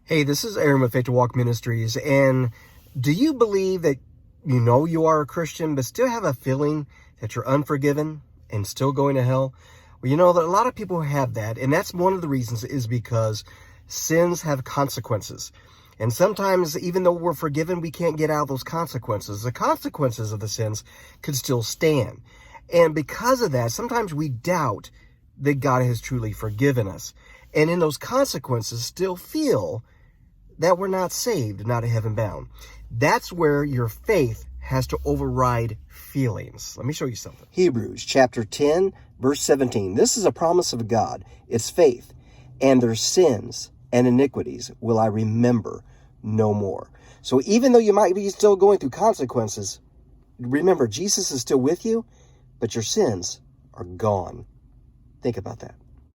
Hey, this is Aaron with Walk Ministries, and do you believe that you know you are a Christian, but still have a feeling that you're unforgiven and still going to hell? Well, you know that a lot of people have that, and that's one of the reasons is because sins have consequences. And sometimes, even though we're forgiven, we can't get out of those consequences. The consequences of the sins could still stand. And because of that, sometimes we doubt that God has truly forgiven us. And in those consequences, still feel that we're not saved, not heaven bound. That's where your faith has to override feelings. Let me show you something. Hebrews chapter 10, verse 17. This is a promise of God. It's faith. And their sins and iniquities will I remember no more. So even though you might be still going through consequences, remember, Jesus is still with you, but your sins are gone. Think about that.